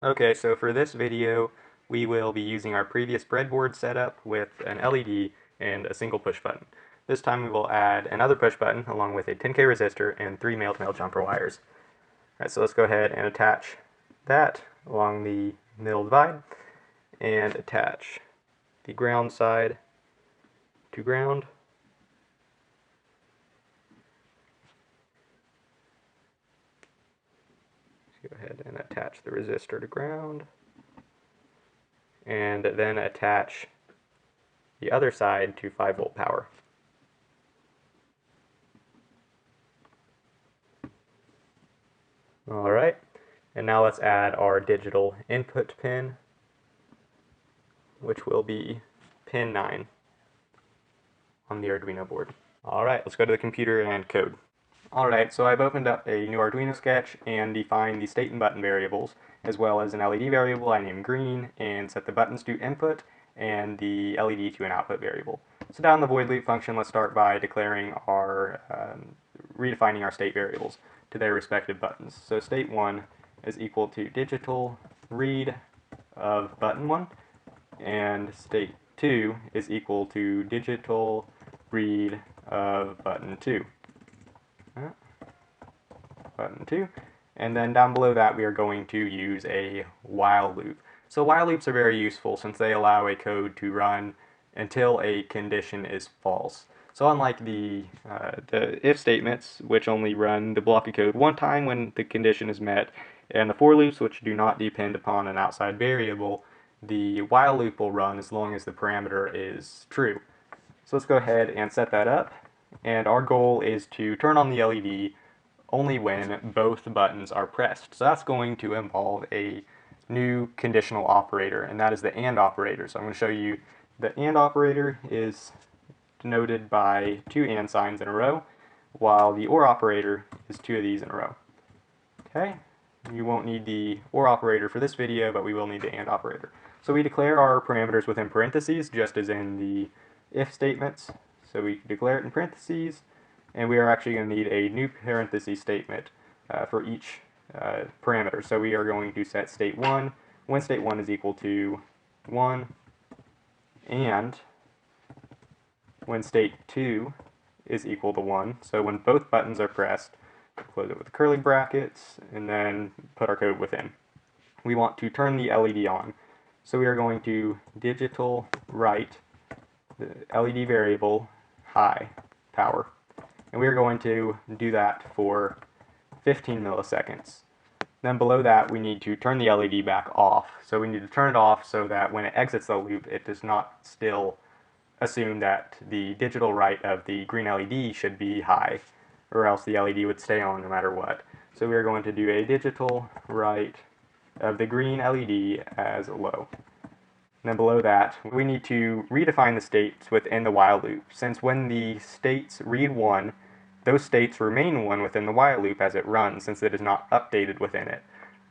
Okay, so for this video, we will be using our previous breadboard setup with an LED and a single push button. This time we will add another push button along with a 10K resistor and 3 male-to-male jumper wires. Alright, so let's go ahead and attach that along the middle divide and attach the ground side to ground. Go ahead and attach the resistor to ground, and then attach the other side to 5-volt power. Alright, and now let's add our digital input pin, which will be pin 9 on the Arduino board. Alright, let's go to the computer and code. Alright, so I've opened up a new Arduino sketch and defined the state and button variables, as well as an LED variable I named green, and set the buttons to input and the LED to an output variable. So down in the void loop function, let's start by declaring our, redefining our state variables to their respective buttons. So state 1 is equal to digital read of button 1, and state 2 is equal to digital read of button 2. Button 2. And then down below that we are going to use a while loop. So while loops are very useful since they allow a code to run until a condition is false. So unlike the if statements, which only run the block of code one time when the condition is met, and the for loops, which do not depend upon an outside variable, the while loop will run as long as the parameter is true. So let's go ahead and set that up, and our goal is to turn on the LED only when both buttons are pressed. So that's going to involve a new conditional operator, and that is the AND operator. So I'm going to show you the AND operator is denoted by 2 AND signs in a row, while the OR operator is 2 of these in a row. Okay, you won't need the OR operator for this video, but we will need the AND operator. So we declare our parameters within parentheses, just as in the if statements. So we declare it in parentheses, and we are actually going to need a new parenthesis statement for each parameter. So we are going to set state 1 when state 1 is equal to 1, and when state 2 is equal to 1. So when both buttons are pressed, close it with curly brackets, and then put our code within. We want to turn the LED on. So we are going to digital write the LED variable high power. And we are going to do that for 15 milliseconds. Then below that, we need to turn the LED back off. So we need to turn it off so that when it exits the loop, it does not still assume that the digital write of the green LED should be high, or else the LED would stay on no matter what. So we are going to do a digital write of the green LED as low. And then below that, we need to redefine the states within the while loop. Since when the states read 1, those states remain 1 within the while loop as it runs, since it is not updated within it.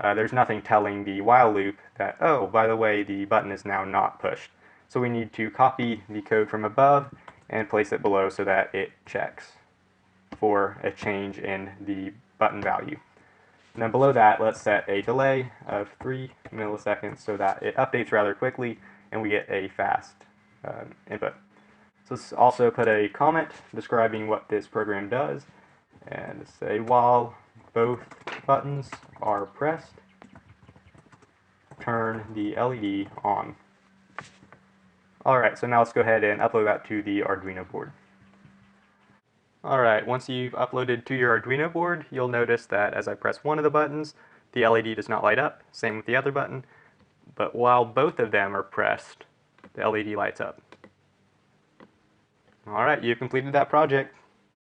There's nothing telling the while loop that, oh, by the way, the button is now not pushed. So we need to copy the code from above and place it below so that it checks for a change in the button value. And then below that, let's set a delay of 3 milliseconds so that it updates rather quickly and we get a fast input. So let's also put a comment describing what this program does, and say while both buttons are pressed, turn the LED on. Alright, so now let's go ahead and upload that to the Arduino board. Alright, once you've uploaded to your Arduino board, you'll notice that as I press one of the buttons, the LED does not light up, same with the other button, but while both of them are pressed, the LED lights up. Alright, you've completed that project.